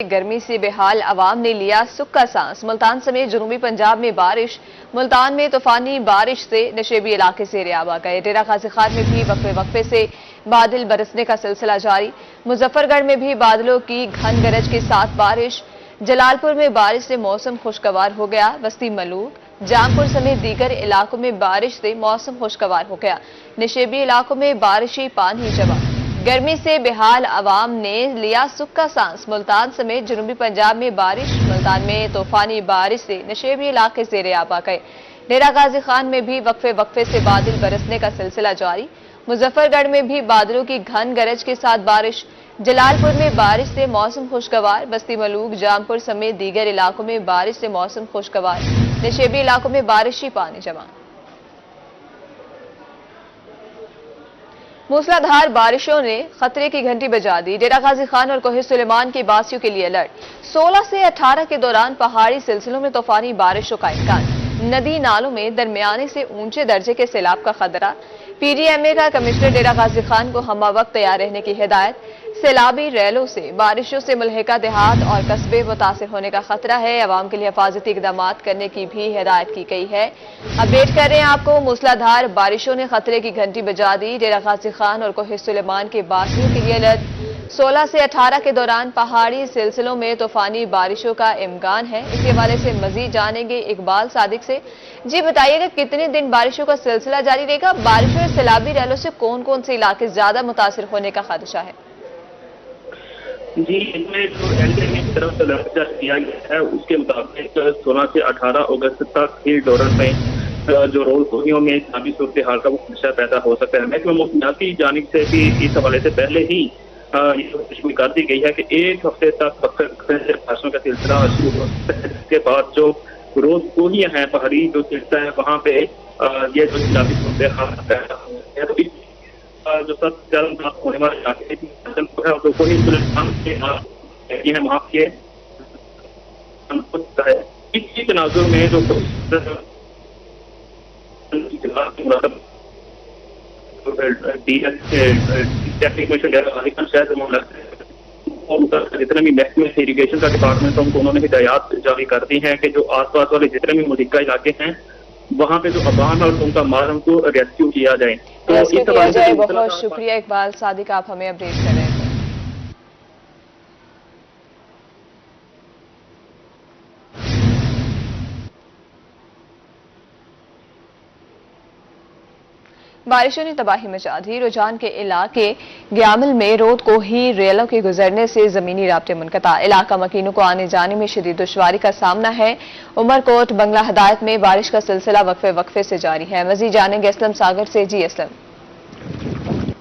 गर्मी से बेहाल अवाम ने लिया सुख का सांस। मुल्तान समेत जनूबी पंजाब में बारिश। मुल्तान में तूफानी बारिश से नशेबी इलाके ज़ेर-आब आ गए। डेरा गाजी खान में भी वक्फे वक्फे से बादल बरसने का सिलसिला जारी। मुजफ्फरगढ़ में भी बादलों की घन गरज के साथ बारिश। जलालपुर में बारिश से मौसम खुशगवार हो गया। बस्ती मलूक, जामपुर समेत दीगर इलाकों में बारिश से मौसम खुशगवार हो गया। नशेबी इलाकों में बारिशी पानी जमा। गर्मी से बेहाल अवाम ने लिया सुख का सांस। मुल्तान समेत जनूबी पंजाब में बारिश। मुल्तान में तूफानी बारिश से नशेबी इलाके ज़ेर-आब आ गए। डेरा गाजी खान में भी वक्फे वक्फे से बादल बरसने का सिलसिला जारी। मुजफ्फरगढ़ में भी बादलों की घन गरज के साथ बारिश। जलालपुर में बारिश से मौसम खुशगवार। बस्ती मलूक, जामपुर समेत दीगर इलाकों में बारिश से मौसम खुशगवार। नशेबी इलाकों में बारिशी पानी जमा। मूसलाधार बारिशों ने खतरे की घंटी बजा दी। डेरा गाजी खान और कोहे सुलेमान के बासियों के लिए अलर्ट। 16 से 18 के दौरान पहाड़ी सिलसिलों में तूफानी बारिशों का इम्कान। नदी नालों में दरमियाने से ऊंचे दर्जे के सैलाब का खतरा। पीडीएमए का कमिश्नर डेरा गाजी खान को हमा वक्त तैयार रहने की हिदायत। सैलाबी रैलों से बारिशों से मुल्हिका देहात और कस्बे मुतासिर होने का खतरा है। अवाम के लिए हिफाजती इकदाम करने की भी हिदायत की गई है। अपडेट कर रहे हैं आपको। मूसलाधार बारिशों ने खतरे की घंटी बजा दी। डेरा गाजी खान और कोहे सुलेमान के बासियों के लिए अलर्ट। 16 से 18 के दौरान पहाड़ी सिलसिलों में तूफानी बारिशों का इम्कान है। इसी हवाले से मजीद जानेंगे इकबाल सादिक से। जी बताइएगा, कितने दिन बारिशों का सिलसिला जारी रहेगा? बारिशों और सैलाबी रैलों से कौन कौन से इलाके ज्यादा मुतासिर होने का खदशा है? जी, इसमें जो एनडीएमए की तरफ से अलर्ट जारी किया गया है उसके मुताबिक 16 से 18 अगस्त तक इस दौरान में जो रोडों में सैलाबी सूरत हाल का वो खदशा पैदा हो सकता है। महकमा मौसमियाती जानिब से भी इस हवाले से पहले ही ये पेशगोई कर दी गई है कि एक हफ्ते तक बारिशों का सिलसिला शुरू हो सकता है। इसके बाद जो रोज कोहियां हैं, पहाड़ी जो सिलसिला है वहाँ पे ये जो सैलाबी सूरत हाल पैदा हो सकता है। तो इस जो सबसे ज्यादा होने वाले इलाके है तो कोई है वहाँ के इसी तनाजुर में जो जितने भी महकमे से इरीगेशन का डिपार्टमेंट है उनको उन्होंने हिदायत जारी कर दी है कि जो आसपास वाले जितने भी मुल्हिका इलाके हैं वहाँ पे जो अबान और उनका माल उनको रेस्क्यू किया जाए। तो इस बहुत शुक्रिया इकबाल सादिक, आप हमें अपडेट कर रहे हैं। बारिशों ने तबाही मचा दी। रुझान के इलाके ग्यामल में रोड को ही रेलों के गुजरने से जमीनी राब्ते मुनक़ता। इलाका मकीनों को आने जाने में शदीद दुश्वारी का सामना है। उमरकोट बंगला हदायत में बारिश का सिलसिला वक्फे वक्फे से जारी है। मजीद जानेंगे असलम सागर से। जी असलम।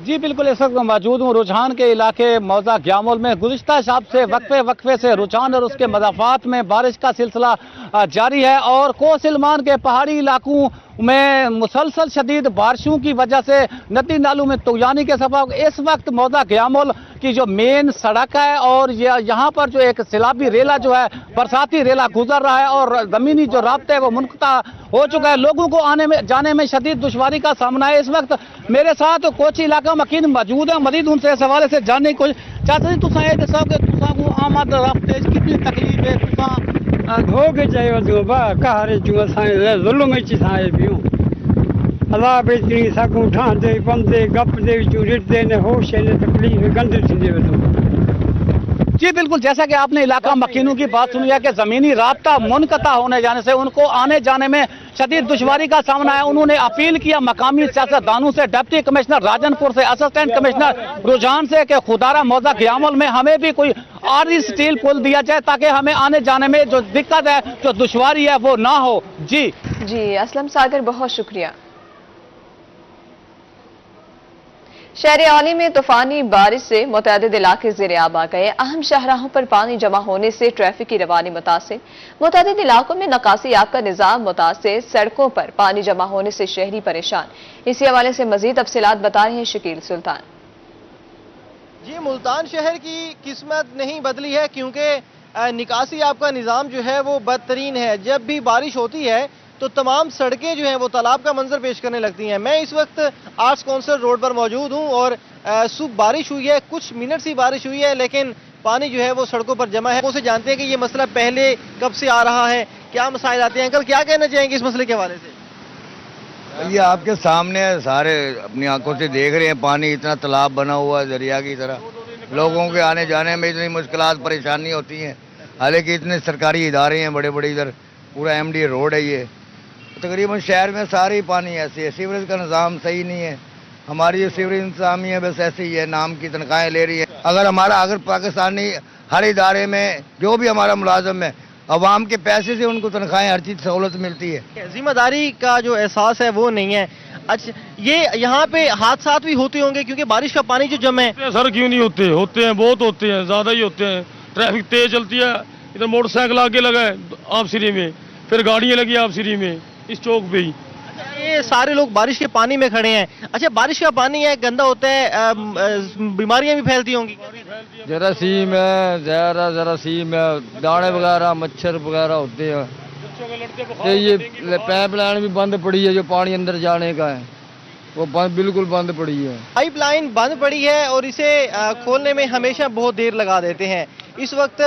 जी बिल्कुल, इस वक्त मौजूद हूँ रुझान के इलाके मौजा ग्यामल में। गुज़िश्ता शब से वक्फे वक्फे से रुझान और उसके मदाफात में बारिश का सिलसिला जारी है और कोह सिलमान के पहाड़ी इलाकों में मुसलसल शदीद बारिशों की वजह से नदी नालों में तुगयानी के सबब इस वक्त मौजा ग्यामल की जो मेन सड़क है और यहाँ पर जो एक सैलाबी रेला जो है बरसाती रेला गुजर रहा है और ज़मीनी जो राब्ते है वो मुनक़ता हो चुका है। लोगों को आने में जाने में शदीद दुश्वारी का सामना है। इस वक्त मेरे साथ कोची इलाका मकीन मौजूद है। मजीद उनसे इस हवाले से जानने की कोशिश। चाचा जी, तुसा ये दसो कि तुसा को आमद राब्ते कितनी तकलीफ है? तुसा हो के चाहिए कहरे चूं असां ज़ुल्म में आए पियूं। अलाह बेचणी सकूं ठांदे पंदे गप दे विचूं रिटदे ने होश ने तकलीफ गंद थींदे वञो। जी बिल्कुल, जैसा कि आपने इलाका मकीनों की बात सुनी है कि ज़मीनी राब्ता मुनक़ता होने जाने से उनको आने जाने में शदीद दुश्वारी का सामना है। उन्होंने अपील किया मकामी सियासतदानों से, डिप्टी कमिश्नर राजनपुर से, असिस्टेंट कमिश्नर रुझान से कि खुदारा मौजा ग्यामल में हमें भी कोई आर्जी स्टील पुल दिया जाए ताकि हमें आने जाने में जो दिक्कत है, जो दुश्वारी है वो ना हो। जी असलम सागर, बहुत शुक्रिया। शहर औली में तूफानी बारिश से मुतअद्दिद इलाके ज़ेर-आब आ गए। अहम शाहराहों पर पानी जमा होने से ट्रैफिक की रवानी मुतासिर। मुतअद्दिद इलाकों में नकासी याब का निज़ाम मुतासिर। सड़कों पर पानी जमा होने से शहरी परेशान। इसी हवाले से मजीद तफसीलात बता रहे हैं शकील सुल्तान। जी, मुल्तान शहर की किस्मत नहीं बदली है क्योंकि निकासी याब का निज़ाम जो है वो बदतरीन है। जब भी बारिश होती है तो तमाम सड़कें जो हैं वो तालाब का मंजर पेश करने लगती हैं। मैं इस वक्त आर्ट्स काउंसिल रोड पर मौजूद हूँ और सुबह बारिश हुई है, कुछ मिनट सी बारिश हुई है लेकिन پانی جو ہے وہ سڑکوں پر جمع ہے. وہ سے جانتے ہیں کہ یہ مسئلہ پہلے کب سے آ رہا ہے, کیا مسائل آتے ہیں. انکل کیا کہنا چاہیں گے اس مسئلے کے حوالے سے؟ یہ آپ کے سامنے ہے, سارے اپنی آنکھوں سے دیکھ رہے ہیں, پانی اتنا تالاب بنا ہوا ہے دریا کی طرح, لوگوں کے آنے جانے میں اتنی مشکلات پریشانی ہوتی ہیں. حالانکہ اتنے سرکاری ادارے ہیں بڑے بڑے, ادھر پورا MD روڈ ہے, یہ تقریباً شہر میں سارے ہی پانی ایسے ہے. سیوریج کا نظام صحیح نہیں ہے. ہماری جو سیوریج انتظامیہ ہے بس ایسے ہی ہے, نام کی تنخواہیں لے رہی ہے. اگر پاکستانی ہر ادارے میں جو بھی ہمارا ملازم ہے, عوام کے پیسے سے ان کو تنخواہیں ہر چیز سہولت ملتی ہے. ذمہ داری کا جو احساس ہے وہ نہیں ہے. اچھا, یہ یہاں پہ حادثات بھی ہوتے ہوں گے کیونکہ بارش کا پانی جو جمع ہے. سر کیوں نہیں ہوتے, ہوتے ہیں, بہت ہوتے ہیں, زیادہ ہی ہوتے ہیں. ٹریفک تیز چلتی ہے, ادھر موٹر سائیکل آگے لگا ہے آپ سری میں, پھر گاڑیاں لگی آپ سری میں اس چوک پہ ہی. یہ سارے لوگ بارش کے پانی میں کھڑے ہیں. اچھا, بارش کا پانی ہے, گندا ہوتا ہے, بیماریاں بھی پھیلتی ہوں گی. جراثیم ہے, جراثیم ہے, دانے وغیرہ, مچھر وغیرہ ہوتے ہیں. یہ پائپ لائن بھی بند پڑی ہے, جو پانی اندر جانے کا ہے وہ بالکل بند پڑی ہے. پائپ لائن بند پڑی ہے اور اسے کھولنے میں ہمیشہ بہت دیر لگا دیتے ہیں. اس وقت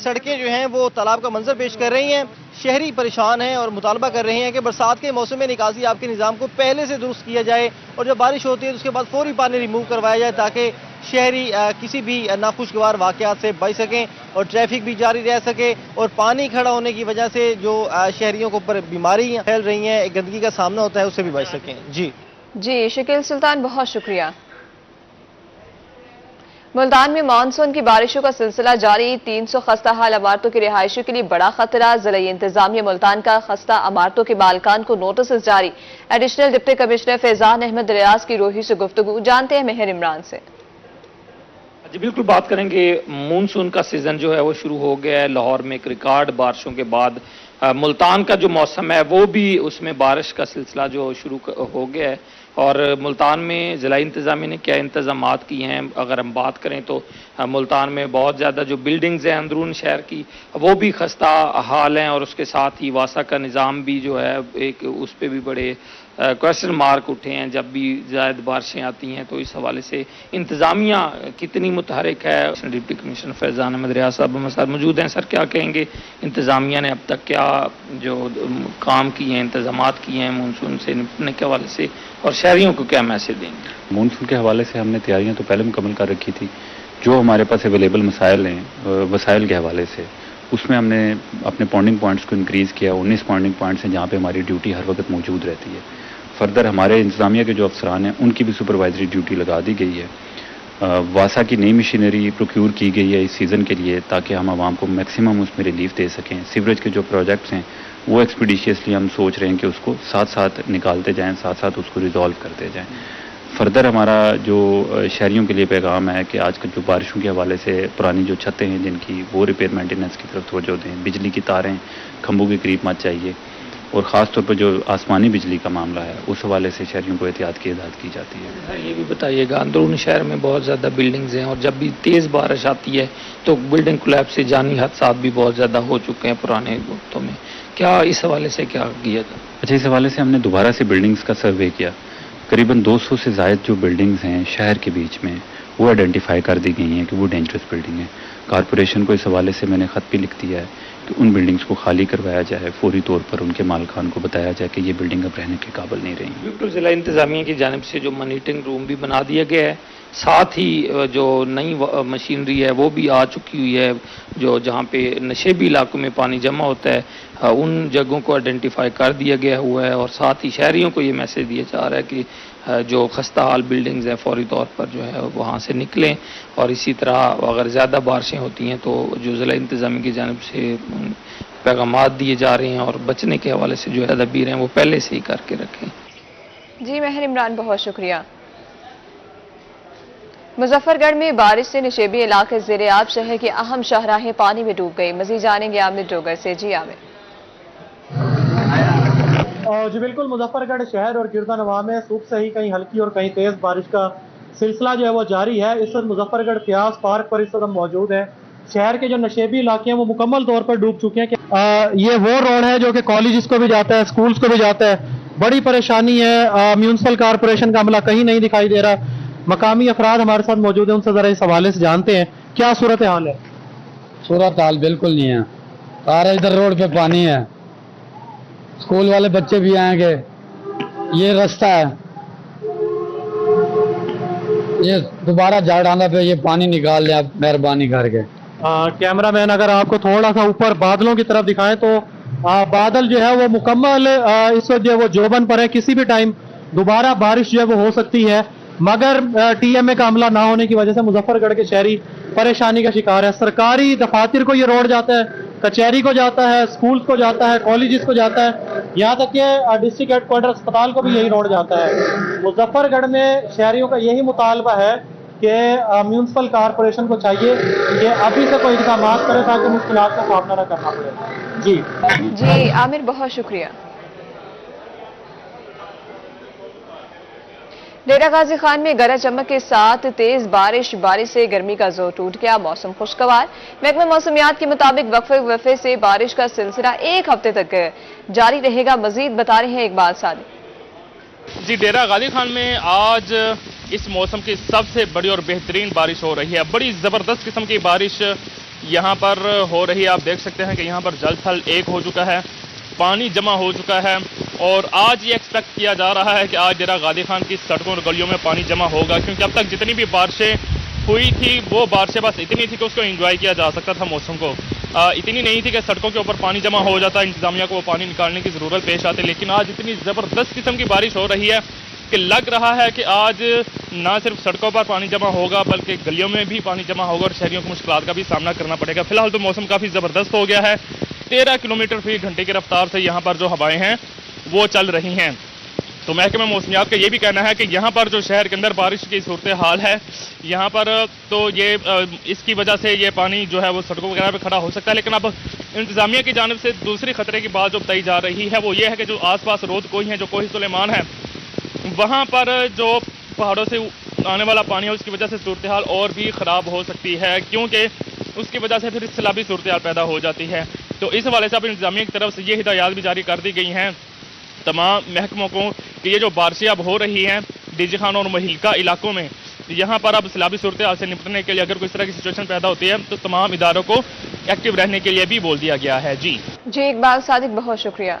سڑکیں جو ہیں وہ تالاب کا منظر پیش کر رہی ہیں. شہری پریشان ہیں اور مطالبہ کر رہے ہیں کہ برسات کے موسم میں نکاسی آپ کے نظام کو پہلے سے درست کیا جائے اور جب بارش ہوتی ہے تو اس کے بعد فوری پانی ریموو کروایا جائے تاکہ شہری کسی بھی ناخوشگوار واقعات سے بچ سکیں اور ٹریفک بھی جاری رہ سکے. اور پانی کھڑا ہونے کی وجہ سے جو شہریوں کو اوپر بیماریاں پھیل رہی ہیں, گندگی کا سامنا ہوتا ہے, اس سے بھی بچ سکیں. جی شکیل سلطان, بہت شکریہ. ملتان میں مانسون کی بارشوں کا سلسلہ جاری, 300 خستہ حال عمارتوں کی رہائشوں کے لیے بڑا خطرہ. ضلعی انتظامیہ ملتان کا خستہ عمارتوں کے مالکان کو نوٹسز جاری. ایڈیشنل ڈپٹی کمشنر فیضان احمد ریاض کی روحی سے گفتگو, جانتے ہیں مہر عمران سے. جی بالکل بات کریں گے. مونسون کا سیزن جو ہے وہ شروع ہو گیا ہے. لاہور میں ایک ریکارڈ بارشوں کے بعد ملتان کا جو موسم ہے وہ بھی اس میں بارش کا سلسلہ جو شروع ہو گیا ہے. اور ملتان میں ضلعی انتظامیہ نے کیا انتظامات کیے ہیں, اگر ہم بات کریں تو ملتان میں بہت زیادہ جو بلڈنگز ہیں اندرون شہر کی وہ بھی خستہ حال ہیں, اور اس کے ساتھ ہی واسا کا نظام بھی جو ہے ایک اس پہ بھی بڑے کوشچن مارک اٹھے ہیں جب بھی زائد بارشیں آتی ہیں. تو اس حوالے سے انتظامیہ کتنی متحرک ہے. ڈپٹی کمشنر فیضان احمد ریاض صاحب ہمارے ساتھ موجود ہیں. سر کیا کہیں گے, انتظامیہ نے اب تک کیا جو کام کیے ہیں, انتظامات کیے ہیں مونسون سے نپٹنے کے حوالے سے, اور شہریوں کو کیا میسج دیں گے؟ مونسون کے حوالے سے ہم نے تیاریاں تو پہلے مکمل کر رکھی تھی. جو ہمارے پاس اویلیبل مسائل ہیں وسائل کے حوالے سے, اس میں ہم نے اپنے پونڈنگ پوائنٹس کو انکریز کیا. 19 پونڈنگ پوائنٹس ہیں جہاں پہ ہماری ڈیوٹی ہر وقت موجود رہتی ہے. فردر ہمارے انتظامیہ کے جو افسران ہیں ان کی بھی سپروائزری ڈیوٹی لگا دی گئی ہے. واسا کی نئی مشینری پروکیور کی گئی ہے اس سیزن کے لیے تاکہ ہم عوام کو میکسیمم اس میں ریلیف دے سکیں. سیوریج کے جو پروجیکٹس ہیں وہ ایکسپیڈیشیسلی ہم سوچ رہے ہیں کہ اس کو ساتھ ساتھ نکالتے جائیں, ساتھ ساتھ اس کو ریزالو کرتے جائیں. فردر ہمارا جو شہریوں کے لیے پیغام ہے کہ آج کل جو بارشوں کے حوالے سے پرانی جو چھتیں ہیں جن کی وہ ریپیئر مینٹیننس کی طرف توجہ دیں. بجلی کی تاریں کھمبوں کے قریب مت چاہیے, اور خاص طور پر جو آسمانی بجلی کا معاملہ ہے اس حوالے سے شہریوں کو احتیاط کی ہدایت کی جاتی ہے. یہ بھی بتائیے گا, اندرون شہر میں بہت زیادہ بلڈنگز ہیں اور جب بھی تیز بارش آتی ہے تو بلڈنگ کولیپس سے جانی حادثات بھی بہت زیادہ ہو چکے ہیں پرانے وقتوں میں. کیا اس حوالے سے کیا کیا تھا؟ اچھا, اس حوالے سے ہم نے دوبارہ سے بلڈنگز کا سروے کیا. قریباً 200 سے زائد جو بلڈنگز ہیں شہر کے بیچ میں وہ آئیڈینٹیفائی کر دی گئی ہیں کہ وہ ڈینجرس بلڈنگ ہیں. کارپوریشن کو اس حوالے سے میں نے خط بھی لکھ دیا ہے کہ ان بلڈنگز کو خالی کروایا جائے, فوری طور پر ان کے مالکان کو بتایا جائے کہ یہ بلڈنگ اب رہنے کے قابل نہیں رہی. بالکل, ضلع انتظامیہ کی جانب سے جو مانیٹرنگ روم بھی بنا دیا گیا ہے, ساتھ ہی جو نئی مشینری ہے وہ بھی آ چکی ہوئی ہے. جو جہاں پہ نشیبی علاقوں میں پانی جمع ہوتا ہے ان جگہوں کو آئیڈینٹیفائی کر دیا گیا ہوا ہے, اور ساتھ ہی شہریوں کو یہ میسج دیا جا رہا ہے کہ جو خستہ حال بلڈنگز ہیں فوری طور پر جو ہے وہاں سے نکلیں. اور اسی طرح اگر زیادہ بارشیں ہوتی ہیں تو جو ضلع انتظامیہ کی جانب سے پیغامات دیے جا رہے ہیں اور بچنے کے حوالے سے جو تدابیر ہیں وہ پہلے سے ہی کر کے رکھیں. جی مہر عمران, بہت شکریہ. مظفر گڑھ میں بارش سے نشیبی علاقے زیر آب, شہر کے اہم شاہراہیں پانی میں ڈوب گئی. مزید جانیں گے عامر ڈوگر سے. جی عامر. جی بالکل, مظفر گڑھ شہر اور گردہ نواح میں صبح سے ہی کہیں ہلکی اور کہیں تیز بارش کا سلسلہ جو ہے وہ جاری ہے. اس وقت مظفر گڑھ پیاس پارک پر اس وقت ہم موجود ہیں. شہر کے جو نشیبی علاقے ہیں وہ مکمل طور پر ڈوب چکے ہیں. یہ وہ روڈ ہے جو کہ کالجز کو بھی جاتا ہے, اسکولز کو بھی جاتا ہے. بڑی پریشانی ہے. میونسپل کارپوریشن کا عملہ کہیں نہیں دکھائی دے رہا. مقامی افراد ہمارے ساتھ موجود ہیں, ان سے ذرا اس حوالے سے جانتے ہیں کیا صورتحال ہے. सूरत हाल बिल्कुल नहीं है, सारा इधर रोड पे पानी है, स्कूल वाले बच्चे भी आएंगे, ये रास्ता है, ये दोबारा झाड़ाना पे ये पानी निकाल ले आप मेहरबानी करके। कैमरामैन अगर आपको थोड़ा सा ऊपर बादलों की तरफ दिखाएं तो बादल जो है वो मुकम्मल इस वक्त जो है वो जोबन पर है, किसी भी टाइम दोबारा बारिश जो है वो हो सकती है, मगर टीएमए का हमला ना होने की वजह से मुजफ्फरगढ़ के शहरी परेशानी का शिकार है। सरकारी दफातर को ये रोड जाता है, कचहरी को जाता है, स्कूल को जाता है, कॉलेजेस को जाता है, यहाँ तक कि डिस्ट्रिक्ट हेडक्वार्टर अस्पताल को भी यही रोड जाता है। मुजफ्फरगढ़ में शहरियों का यही मुतालबा है कि म्यूनसिपल कारपोरेशन को चाहिए कि अभी से कोई इक़दाम करे ताकि मुश्किलात का सामना न करना पड़े। जी आमिर, बहुत शुक्रिया। डेरा गाजी खान में गरज चमक के साथ तेज बारिश से गर्मी का जोर टूट गया, मौसम खुशगवार। महकमा मौसमियात के मुताबिक वक्फे से बारिश का सिलसिला एक हफ्ते तक जारी रहेगा। मजीद बता रहे हैं इकबाल सादी। जी, डेरा गाजी खान में आज इस मौसम की सबसे बड़ी और बेहतरीन बारिश हो रही है। बड़ी जबरदस्त किस्म की बारिश यहाँ पर हो रही है। आप देख सकते हैं कि यहाँ पर जल थल एक हो चुका है, पानी जमा हो चुका है और आज ये एक्सपेक्ट किया जा रहा है कि आज डेरा गाजी खान की सड़कों और गलियों में पानी जमा होगा, क्योंकि अब तक जितनी भी बारिशें हुई थी वो बारिशें बस इतनी थी कि उसको एंजॉय किया जा सकता था मौसम को, इतनी नहीं थी कि सड़कों के ऊपर पानी जमा हो जाता, इंतजामिया को वो पानी निकालने की ज़रूरत पेश आती। लेकिन आज इतनी ज़बरदस्त किस्म की बारिश हो रही है कि लग रहा है कि आज ना सिर्फ सड़कों पर पानी जमा होगा बल्कि गलियों में भी पानी जमा होगा और शहरियों को मुश्किलात का भी सामना करना पड़ेगा। फिलहाल तो मौसम काफ़ी ज़बरदस्त हो गया है। 13 किलोमीटर फी घंटे की रफ्तार से यहाँ पर जो हवाएं हैं वो चल रही हैं। तो महकमा मौसमियात का ये भी कहना है कि यहाँ पर जो शहर के अंदर बारिश की सूरत हाल है, यहाँ पर तो ये इसकी वजह से ये पानी जो है वो सड़कों वगैरह पे खड़ा हो सकता है। लेकिन अब इंतजामिया की जानिब से दूसरी खतरे की बात जो बताई जा रही है वो ये है कि जो आसपास रोद कोई है, जो कोही सुलेमान है, वहाँ पर जो पहाड़ों से आने वाला पानी है उसकी वजह से सूरत हाल और भी ख़राब हो सकती है, क्योंकि उसकी वजह से फिर सैलाबी सूरत हाल पैदा हो जाती है। तो इस हवाले से अब इंतजामिया की तरफ से ये हिदायत भी जारी कर दी गई हैं तमाम महकमों को कि ये जो बारिशें अब हो रही हैं डीजी खान और महिलका इलाकों में, यहाँ पर अब सैलाबी सूरत हाल से निपटने के लिए अगर कोई इस तरह की सिचुएशन पैदा होती है तो तमाम इदारों को एक्टिव रहने के लिए भी बोल दिया गया है। जी इकबाल सादिक, बहुत शुक्रिया।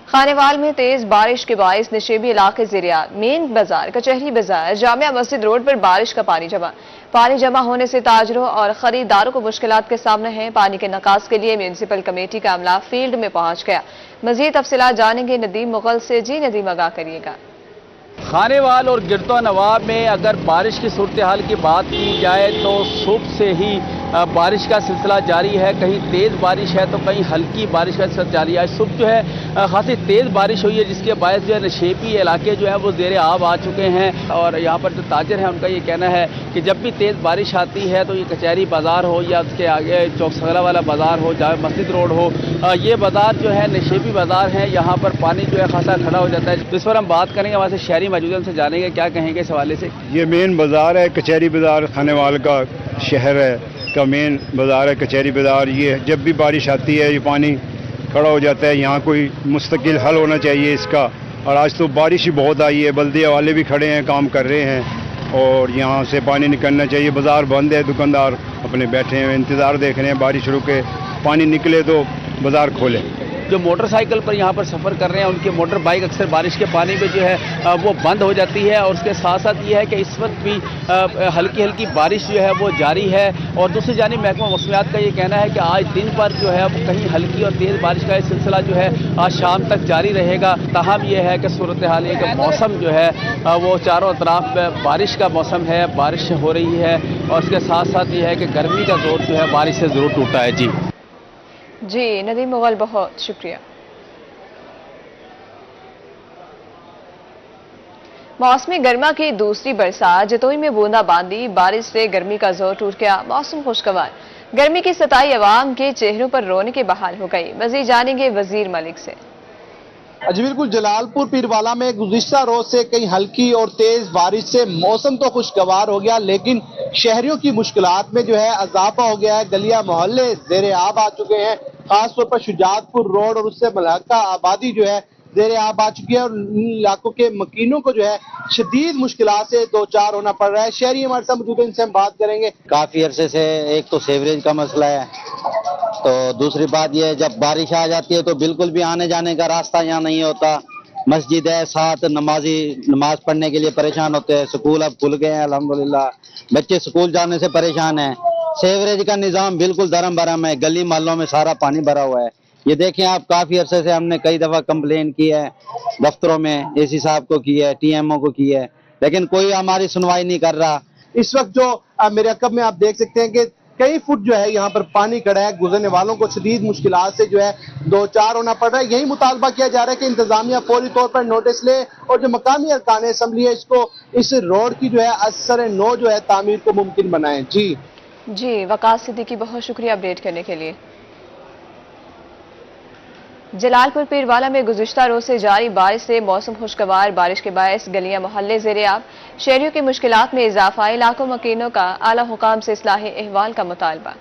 खानेवाल में तेज बारिश के बायस नशेबी इलाके ज़रिया मेन बाजार, कचहरी बाजार, जामिया मस्जिद रोड पर बारिश का पानी जमा होने से ताजरों और खरीदारों को मुश्किलात के सामने हैं। पानी के निकास के लिए म्यूनसिपल कमेटी का अमला फील्ड में पहुंच गया। मजीद तफसीलात जानेंगे नदीम मुगल से। जी नदीम, आगाह करिएगा। खानेवाल और गिरदो नवाब में अगर बारिश की सूरत हाल की बात की जाए तो सुबह से ही बारिश का सिलसिला जारी है। कहीं तेज़ बारिश है तो कहीं हल्की बारिश का सिलसिला जारी है। सुबह जो है खासी तेज़ बारिश हुई है जिसके बायस जो है नशेबी इलाके जो है वो ज़ेरे आब आ चुके हैं। और यहाँ पर जो ताजर हैं उनका ये कहना है कि जब भी तेज़ बारिश आती है तो ये कचहरी बाज़ार हो या उसके आगे चौक सगला वाला बाज़ार हो, जामे मस्जिद रोड हो, ये बाज़ार जो है नशेबी बाज़ार है, यहाँ पर पानी जो है खासा खड़ा हो जाता है। इस पर हम बात करेंगे, वहाँ से शहरी मौजूद उनसे जानेंगे क्या कहेंगे इस हवाले से। ये मेन बाज़ार है, कचहरी बाज़ार, खानेवाल का शहर है का मेन बाज़ार है कचहरी बाज़ार। ये जब भी बारिश आती है ये पानी खड़ा हो जाता है, यहाँ कोई मुस्तकिल हल होना चाहिए इसका। और आज तो बारिश ही बहुत आई है, बल्दिया वाले भी खड़े हैं, काम कर रहे हैं और यहाँ से पानी निकलना चाहिए। बाज़ार बंद है, दुकानदार अपने बैठे हैं, इंतज़ार देख रहे हैं बारिश रुके, पानी निकले तो बाज़ार खोले। जो मोटरसाइकिल पर यहाँ पर सफ़र कर रहे हैं उनकी मोटर बाइक अक्सर बारिश के पानी में जो है वो बंद हो जाती है। और उसके साथ साथ ये है कि इस वक्त भी हल्की हल्की बारिश जो है वो जारी है। और दूसरी जानिब महकमा मौसमियात का ये कहना है कि आज दिन पर जो है कहीं हल्की और तेज़ बारिश का सिलसिला जो है आज शाम तक जारी रहेगा। ताहम ये है कि सूरत हाल ये कि मौसम जो है वो चारों तरफ बारिश का मौसम है, बारिश हो रही है। और उसके साथ साथ ये है कि गर्मी का जोर जो है बारिश से ज़रूर टूटा है। जी नदीम मुगल, बहुत शुक्रिया। मौसमी गर्मा की दूसरी बरसात, जतोई में बूंदाबांदी, बारिश से गर्मी का जोर टूट गया, मौसम खुशगवार। गर्मी की सताई अवाम के चेहरों पर रौनकें बहाल हो गई। मजीद जानेंगे वजीर मलिक से। जी बिल्कुल, जलालपुर पीरवाला में गुज़िश्ता रोज से कहीं हल्की और तेज बारिश से मौसम तो खुशगवार हो गया, लेकिन शहरियों की मुश्किलात में जो है इजाफा हो गया है। गलियां मोहल्ले ज़ेरे आब आ चुके हैं, खासतौर पर शुजातपुर रोड और उससे मलहका आबादी जो है زیر آب آ چکی ہے اور ان علاقوں کے مکینوں کو جو ہے شدید مشکلات سے دو چار ہونا پڑ رہا ہے. شہری ہمارے ساتھ موجود ہیں، ان سے ہم بات کریں گے. کافی عرصے سے ایک تو سیوریج کا مسئلہ ہے، تو دوسری بات یہ ہے جب بارش آ جاتی ہے تو بالکل بھی آنے جانے کا راستہ یہاں نہیں ہوتا. مسجد ہے ساتھ، نمازی نماز پڑھنے کے لیے پریشان ہوتے ہیں. سکول اب کھل گئے ہیں الحمدللہ، بچے سکول جانے سے پریشان ہیں. سیوریج کا نظام بالکل درم برم ہے، گلی محلوں میں سارا پانی بھرا ہوا ہے. یہ دیکھیں آپ، کافی عرصے سے ہم نے کئی دفعہ کمپلین کی ہے، دفتروں میں اے سی صاحب کو کی ہے، ٹی ایم او کو کی ہے، لیکن کوئی ہماری سنوائی نہیں کر رہا. اس وقت جو میرے عقب میں آپ دیکھ سکتے ہیں کہ کئی فٹ جو ہے یہاں پر پانی کھڑا ہے. گزرنے والوں کو شدید مشکلات سے جو ہے دو چار ہونا پڑ رہا ہے. یہی مطالبہ کیا جا رہا ہے کہ انتظامیہ فوری طور پر نوٹس لے اور جو مقامی ارکان اسمبلی ہے اس روڈ کی جو ہے اثر نو جو ہے تعمیر کو ممکن بنائیں. جی وقاص صدیقی، بہت شکریہ اپڈیٹ کرنے کے لیے. جلال پور پیروالا میں گزشتہ روز سے جاری بارش سے موسم خوشگوار. بارش کے باعث گلیاں محلے زیر آب، شہریوں کی مشکلات میں اضافہ. علاقوں مکینوں کا اعلی حکام سے اصلاح احوال کا مطالبہ.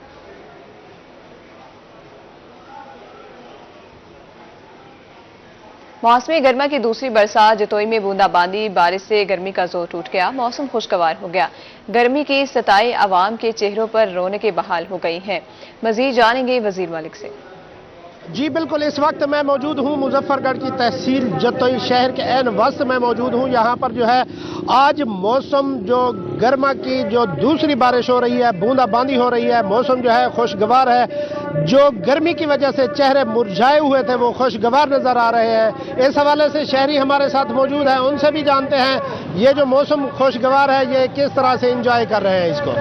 موسمی گرما کی دوسری برسات. جتوئی میں بوندا باندی بارش سے گرمی کا زور ٹوٹ گیا، موسم خوشگوار ہو گیا. گرمی کی ستائی عوام کے چہروں پر رونقیں بحال ہو گئی ہیں. مزید جانیں گے وزیر ملک سے. جی بالکل، اس وقت میں موجود ہوں مظفر گڑھ کی تحصیل جتوئی شہر کے عین وسط میں موجود ہوں. یہاں پر جو ہے آج موسم جو گرما کی جو دوسری بارش ہو رہی ہے، بوندا باندی ہو رہی ہے، موسم جو ہے خوشگوار ہے. جو گرمی کی وجہ سے چہرے مرجھائے ہوئے تھے وہ خوشگوار نظر آ رہے ہیں. اس حوالے سے شہری ہمارے ساتھ موجود ہیں، ان سے بھی جانتے ہیں یہ جو موسم خوشگوار ہے یہ کس طرح سے انجوائے کر رہے ہیں اس کو.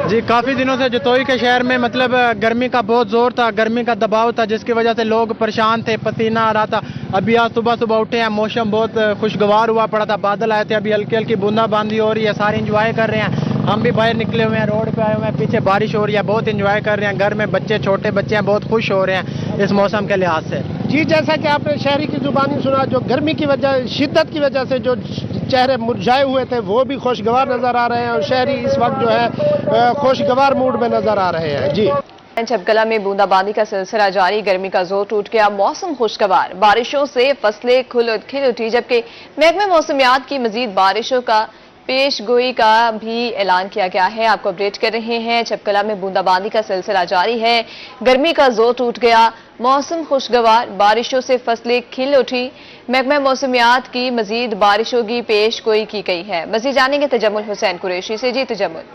جی کافی دنوں سے جتوئی کے شہر میں مطلب گرمی کا بہت زور تھا، گرمی کا دباؤ تھا، جس کی وجہ سے لوگ پریشان تھے، پسینہ آ رہا تھا. ابھی آج صبح اٹھے ہیں، موسم بہت خوشگوار ہوا پڑا تھا، بادل آئے تھے، ابھی ہلکی ہلکی بوندا باندی ہو رہی ہے، سارے انجوائے کر رہے ہیں. ہم بھی باہر نکلے ہوئے ہیں، روڈ پہ آئے ہوئے ہیں، پیچھے بارش ہو رہی ہے، بہت انجوائے کر رہے ہیں. گھر میں بچے، چھوٹے بچے ہیں، بہت خوش ہو رہے ہیں اس موسم کے لحاظ سے. جی جیسا کہ آپ نے شہری کی زبانی سنا، جو گرمی کی وجہ، شدت کی وجہ سے جو چہرے مرجھائے ہوئے تھے وہ بھی خوشگوار نظر آ رہے ہیں اور شہری اس وقت جو ہے خوشگوار موڈ میں نظر آ رہے ہیں. جی چھپکلا میں بوندا باندی کا سلسلہ جاری. گرمی کا زور ٹوٹ گیا، موسم خوشگوار. بارشوں سے فصلیں کھل اٹھی، جبکہ محکمہ موسمیات کی مزید بارشوں کا پیش گوئی کا بھی اعلان کیا گیا ہے. آپ کو اپڈیٹ کر رہے ہیں. چھپکلا میں بوندا باندی کا سلسلہ جاری ہے، گرمی کا زور ٹوٹ گیا، موسم خوشگوار. بارشوں سے فصلیں کھل اٹھی، محکمہ موسمیات کی مزید بارشوں کی پیش گوئی کی گئی ہے. مزید جانیں گے تجمل حسین قریشی سے. جی تجمل.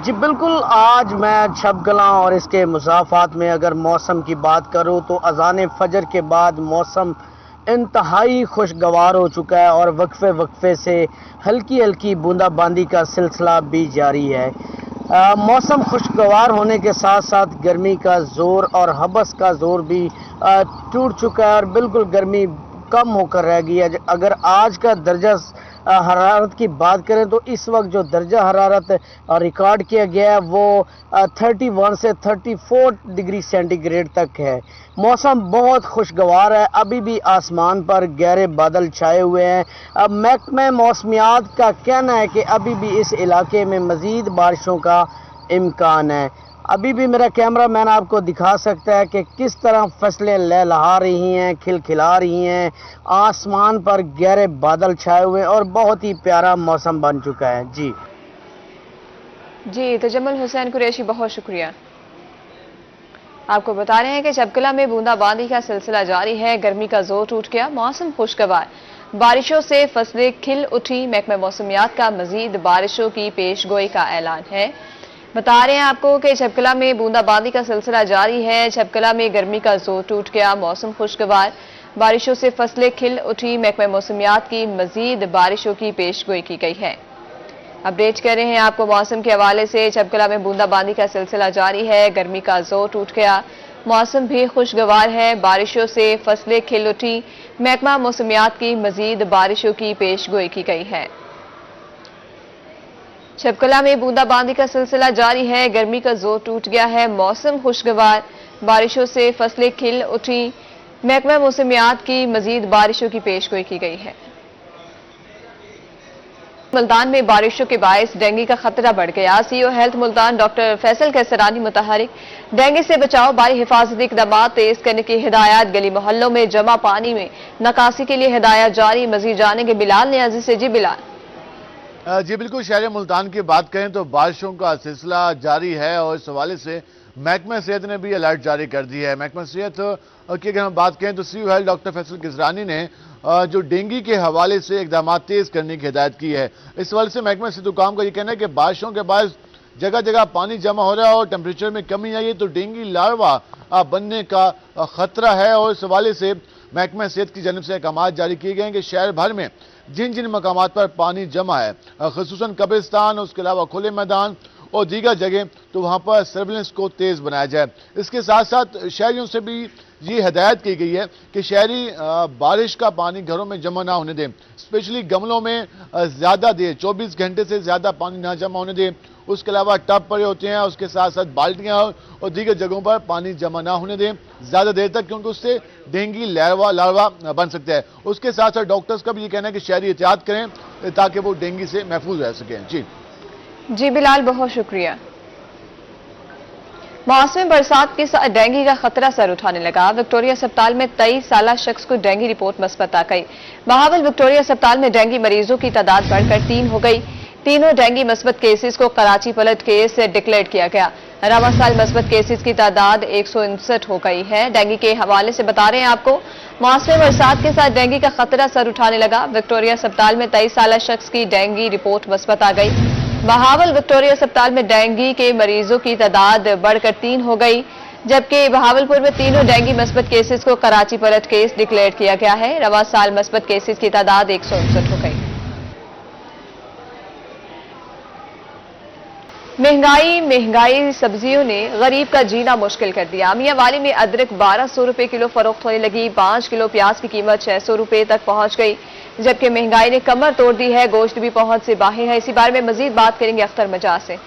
جی بالکل، آج میں چھپکلا اور اس کے مضافات میں اگر موسم کی بات کروں تو اذان فجر کے بعد موسم انتہائی خوشگوار ہو چکا ہے اور وقفے سے ہلکی ہلکی بوندا باندی کا سلسلہ بھی جاری ہے. موسم خوشگوار ہونے کے ساتھ ساتھ گرمی کا زور اور حبس کا زور بھی ٹوٹ چکا ہے اور بالکل گرمی کم ہو کر رہ گئی ہے. اگر آج کا درجہ حرارت کی بات کریں تو اس وقت جو درجہ حرارت ریکارڈ کیا گیا ہے وہ 31 سے 34 ڈگری سینٹی گریڈ تک ہے. موسم بہت خوشگوار ہے، ابھی بھی آسمان پر گہرے بادل چھائے ہوئے ہیں. محکمہ موسمیات کا کہنا ہے کہ ابھی بھی اس علاقے میں مزید بارشوں کا امکان ہے. ابھی بھی میرا کیمرہ مین آپ کو دکھا سکتا ہے کہ کس طرح فصلیں لہلہا رہی ہیں، کھلکھلا رہی ہیں. آسمان پر گہرے بادل چھائے ہوئے اور بہت ہی پیارا موسم بن چکا ہے. جی تجمل حسین قریشی، بہت شکریہ. آپ کو بتا رہے ہیں کہ چھپکلا میں بوندا باندی کا سلسلہ جاری ہے، گرمی کا زور ٹوٹ گیا، موسم خوشگوار. بارشوں سے فصلیں کھل اٹھی، محکمہ موسمیات کا مزید بارشوں کی پیش گوئی کا اعلان ہے. بتا رہے ہیں آپ کو کہ چھپکلا میں بوندا باندی کا سلسلہ جاری ہے، چھپکلا میں گرمی کا زور ٹوٹ گیا، موسم خوشگوار. بارشوں سے فصلیں کھل اٹھی، محکمہ موسمیات کی مزید بارشوں کی پیش گوئی کی گئی ہے. اپڈیٹ کر رہے ہیں آپ کو موسم کے حوالے سے. چھپکلا میں بوندا باندی کا سلسلہ جاری ہے، گرمی کا زور ٹوٹ گیا، موسم بھی خوشگوار ہے. بارشوں سے فصلیں کھل اٹھی، محکمہ موسمیات کی مزید بارشوں کی پیش گوئی کی گئی ہے. چھپکلا میں بوندا باندی کا سلسلہ جاری ہے، گرمی کا زور ٹوٹ گیا ہے، موسم خوشگوار. بارشوں سے فصلیں کھل اٹھی، محکمہ موسمیات کی مزید بارشوں کی پیش گوئی کی گئی ہے. मुल्तान में बारिशों के बायस डेंगू का खतरा बढ़ गया। CEO health Multan doctor Faisal Kaisrani मुतहरिक, डेंगू से बचाव बारी हिफाजती इक़दाम तेज करने की हिदायत। गली मोहल्लों में जमा पानी में निकासी के लिए हिदायत जारी। मजीद जानेंगे बिलाल नियाजी से। जी बिलाल। जी बिल्कुल, शहर मुल्तान की बात करें तो बारिशों का सिलसिला जारी है और इस हवाले से महकमा सेहत ने भी अलर्ट जारी कर दिया है। महकमा सेहत की अगर हम बात करें तो CEO health doctor Faisal Kaisrani ने जो डेंगू के हवाले से इक़दाम तेज करने की हिदायत की है। इस हवाले से महकमा सेहत हुकाम का ये कहना है कि बारिशों के बाद जगह जगह पानी जमा हो रहा है और टेम्परेचर में कमी आई है तो डेंगू लार्वा बनने का खतरा है। और इस हवाले से महकमा सेहत की जानिब से अहकाम जारी किए गए हैं कि शहर भर में जिन जिन मकामात पर पानी जमा है, ख़ुसूसन कब्रिस्तान, उसके अलावा खुले मैदान और दीगर जगह, तो वहाँ पर सर्विलेंस को तेज़ बनाया जाए। इसके साथ साथ शहरियों से भी ये हिदायत की गई है कि शहरी बारिश का पानी घरों में जमा ना होने दें, स्पेशली गमलों में ज़्यादा देर 24 घंटे से ज़्यादा पानी ना जमा होने दें। उसके अलावा टब पड़े होते हैं, उसके साथ साथ बाल्टियाँ और दीगर जगहों पर पानी जमा ना होने दें ज़्यादा देर तक, क्योंकि उससे डेंगू लार्वा बन सकता है। उसके साथ साथ डॉक्टर्स का भी ये कहना है कि शहरी एहतियात करें ताकि वो डेंगू से महफूज रह सकें। जी बिलाल, बहुत शुक्रिया। मौसम बरसात के साथ डेंगू का खतरा सर उठाने लगा। विक्टोरिया अस्पताल में 23 साल शख्स को डेंगू रिपोर्ट मुस्बत आ गई। बहावल विक्टोरिया अस्पताल में डेंगू मरीजों की तादाद बढ़कर 3 हो गई। तीनों डेंगू मुस्बत केसेस को कराची पलट केस डिक्लेयर किया गया। रवा साल मुस्बत केसेस की तादाद 159 हो गई है। डेंगू के हवाले से बता रहे हैं आपको, मौसम बरसात के साथ डेंगू का खतरा सर उठाने लगा। विक्टोरिया अस्पताल में 23 साल शख्स की डेंगू रिपोर्ट मुस्बत आ गई। बहावल विक्टोरिया अस्पताल में डेंगू के मरीजों की तादाद बढ़कर 3 हो गई, जबकि बहावलपुर में तीनों डेंगू मुस्बत केसेस को कराची पलट केस डिक्लेयर किया गया है। रवा साल मुस्बत केसेस की तादाद 159 हो गई। महंगाई सब्जियों ने गरीब का जीना मुश्किल कर दिया। मियांवाली में अदरक 1200 रुपए किलो फरोख्त होने लगी। 5 किलो प्याज की कीमत 600 रुपए तक पहुंच गई, जबकि महंगाई ने कमर तोड़ दी है। गोश्त भी पहुंच से बाहर है। इसी बारे में मजीद बात करेंगे अख्तर मजा से।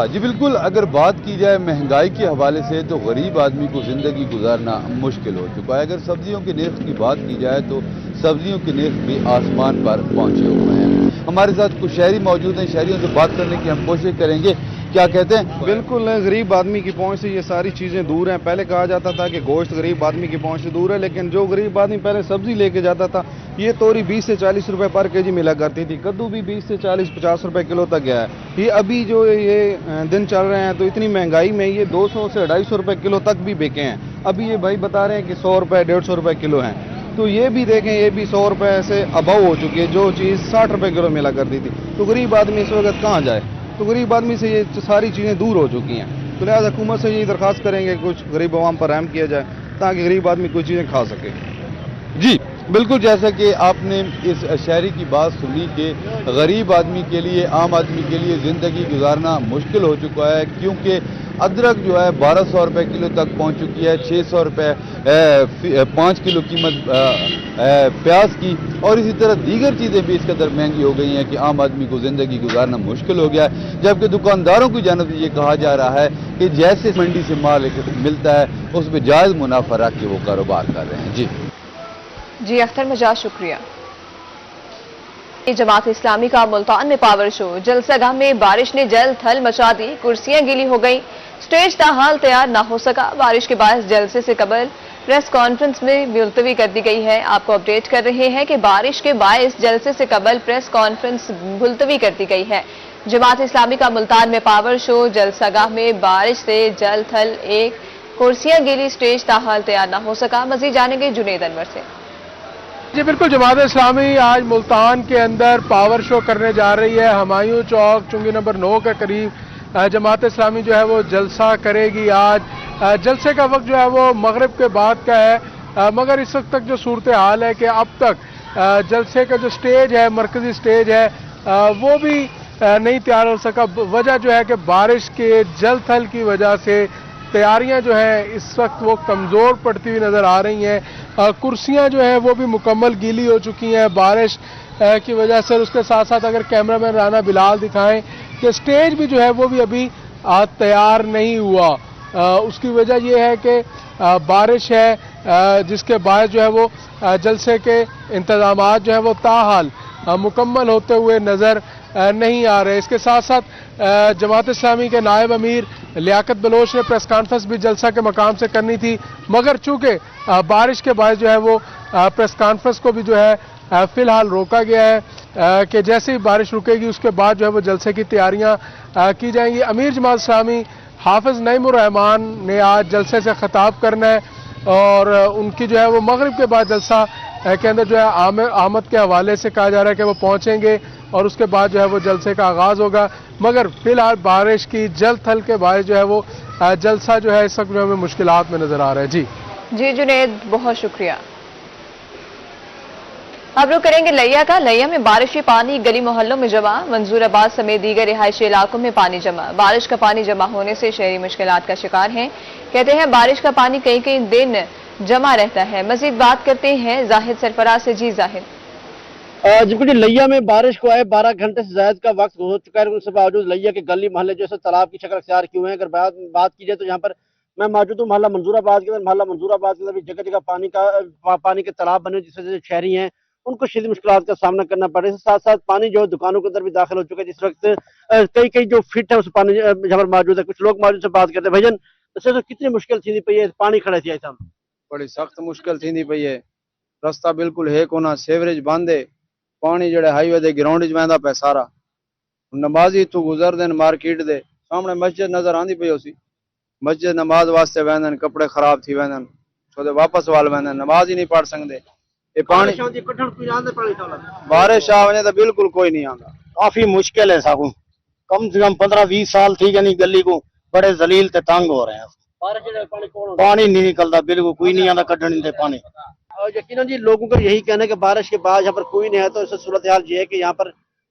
जी बिल्कुल, अगर बात की जाए महंगाई के हवाले से तो गरीब आदमी को ज़िंदगी गुजारना मुश्किल हो चुका है। अगर सब्जियों के निर्ख की बात की जाए तो सब्जियों के निर्ख भी आसमान पर पहुंचे हुए हैं। हमारे साथ कुछ शहरी मौजूद हैं, शहरियों से बात करने की हम कोशिश करेंगे। क्या कहते हैं? बिल्कुल, गरीब आदमी की पहुंच से ये सारी चीज़ें दूर हैं। पहले कहा जाता था कि गोश्त गरीब आदमी की पहुंच से दूर है, लेकिन जो गरीब आदमी पहले सब्जी लेके जाता था, ये तोरी 20 से 40 रुपए पर केजी मिला करती थी। कद्दू भी 20 से 40-50 रुपए किलो तक गया है। ये अभी जो ये दिन चल रहे हैं तो इतनी महंगाई में ये 200 से 250 रुपए किलो तक भी बिके हैं। अभी ये भाई बता रहे हैं कि 100 रुपए 150 रुपए किलो हैं। तो ये भी देखें, ये भी 100 रुपए से अबव हो चुकी है, जो चीज़ 60 रुपए किलो मिला करती थी। तो गरीब आदमी इस वक्त कहाँ जाए? तो गरीब आदमी से ये सारी चीज़ें दूर हो चुकी हैं। तो लिहाजा हुकूमत से यही दरख्वास्त करेंगे कुछ गरीब आवाम पर रहम किया जाए ताकि गरीब आदमी कुछ चीज़ें खा सके। जी बिल्कुल, जैसा कि आपने इस शहरी की बात सुनी कि गरीब आदमी के लिए, आम आदमी के लिए ज़िंदगी गुजारना मुश्किल हो चुका है, क्योंकि अदरक जो है 1200 रुपए किलो तक पहुंच चुकी है। 600 रुपए 5 किलो कीमत प्याज की, और इसी तरह दीगर चीज़ें भी इस कदर महंगी हो गई हैं कि आम आदमी को ज़िंदगी गुजारना मुश्किल हो गया है। जबकि दुकानदारों की जानिब से ये कहा जा रहा है कि जैसे मंडी से माल मिलता है उस पर जायज़ मुनाफा रख के वो कारोबार कर रहे हैं। जी अख्तर मजा, शुक्रिया। जमात इस्लामी का मुल्तान में पावर शो। जलसागाह में बारिश ने जल थल मचा दी, कुर्सियां गीली हो गई, स्टेज ताहाल तैयार ना हो सका। बारिश के बाद जलसे से कबल प्रेस कॉन्फ्रेंस में मुलतवी कर दी गई है। आपको अपडेट कर रहे हैं कि बारिश के बायस जलसे से कबल प्रेस कॉन्फ्रेंस मुलतवी कर दी गई है। जमात इस्लामी का मुल्तान में पावर शो। जलसागाह में बारिश से जल थल एक, कुर्सियां गीली, स्टेज ताहाल तैयार ना हो सका। मजीद जानेंगे जुनेद अनवर से। जी बिल्कुल, जमात इस्लामी आज मुल्तान के अंदर पावर शो करने जा रही है। हुमायूं चौक चुंगी नंबर 9 के करीब जमात इस्लामी जो है वो जलसा करेगी। आज जलसे का वक्त जो है वो मगरिब के बाद का है, मगर इस वक्त तक जो सूरत हाल है कि अब तक जलसे का जो स्टेज है, मरकजी स्टेज है, वो भी नहीं तैयार हो सका। वजह जो है कि बारिश के जल थल की वजह से तैयारियां जो हैं इस वक्त वो कमज़ोर पड़ती हुई नज़र आ रही हैं। कुर्सियां जो हैं वो भी मुकम्मल गीली हो चुकी हैं बारिश की वजह से। उसके साथ साथ अगर कैमरामैन राना बिलाल दिखाएं कि स्टेज भी जो है वो भी अभी तैयार नहीं हुआ। उसकी वजह ये है कि बारिश है, जिसके बाद जो है वो जलसे के इंतजामात जो है वो ताहाल मुकम्मल होते हुए नज़र नहीं आ रहे। इसके साथ साथ जमात इस्लामी के नायब अमीर लियाकत बलोच ने प्रेस कॉन्फ्रेंस भी जलसा के मकाम से करनी थी, मगर चूंकि बारिश के बाद जो है वो प्रेस कॉन्फ्रेंस को भी जो है फिलहाल रोका गया है कि जैसे ही बारिश रुकेगी उसके बाद जो है वो जलसे की तैयारियां की जाएंगी। अमीर जमात इस्लामी हाफिज नईमुर रहमान ने आज जलसे से खिताब करना है और उनकी जो है वो मगरिब के बाद जलसा के अंदर जो है आमद के हवाले से कहा जा रहा है कि वो पहुंचेंगे और उसके बाद जो है वो जलसे का आगाज होगा। मगर फिलहाल बारिश की जल थल के बायस जो है वो जलसा जो है इस वक्त जो हमें मुश्किलात में नजर आ रहा है। जी जुनैद, बहुत शुक्रिया। अब रुक करेंगे लिया का। लिया में बारिशी पानी गली मोहल्लों में जमा, मंजूराबाद समेत दीगर रिहायशी इलाकों में पानी जमा। बारिश का पानी जमा होने से शहरी मुश्किलात का शिकार हैं। कहते हैं बारिश का पानी कई कई दिन जमा रहता है। मजीद बात करते हैं जाहिद सरफराज से। जी जाहिद। जी, लिया में बारिश को आए 12 घंटे से ज्यादा का वक्त हो चुका है, उसके बावजूद लिया के गली मोहल्ले जो है तालाब की शक्ल अख्तियार किए हुए हैं। अगर बात की जाए तो यहाँ पर मैं मौजूद हूँ मोहल्ला मंजूराबाद के अंदर। मोहल्ला मंजूराबाद के अंदर भी जगह जगह पानी के तालाब बने, जिस वजह से शहरी हैं उनको शदीद मुश्किलात का सामना करना पड़ रहा है। साथ साथ पानी जो दुकानों के अंदर भी दाखिल हो चुका है, जिस वक्त कई जो फिट है उस पानी यहाँ पर मौजूद है। कुछ लोग मौजूद से बात करते हैं। भैया तो कितनी मुश्किल थी पई है, पानी खड़े थी ऐसा? बड़ी सख्त मुश्किल थी पई है। रास्ता बिल्कुल है कोना, सेवरेज बंद है, पानी जड़े हाईवे दे ग्राउंड च वहदा पे सारा। नमाजी इतों गुजरदे मार्केट दे सामने मस्जिद नजर आंदी पई उसी मस्जिद नमाज वास्ते वहदन, कपड़े खराब थी वहदन, तो वापस वाल वहदन, नमाज ही नहीं पढ़ सकते। पानी बारिश आ वने तो बिल्कुल कोई नहीं आता। काफी मुश्किल है साहब, कम से कम 15-20 साल थी यानी गली को बड़े जलील ते तंग हो रहे हैं। पानी नहीं निकलता, बिल्कुल कोई नहीं आता कटने से पानी। यकीनन जी लोगों का यही कहना है कि बारिश के बाद यहाँ पर कोई नहीं है, तो इससे सूरत हाल ये है कि यहाँ पर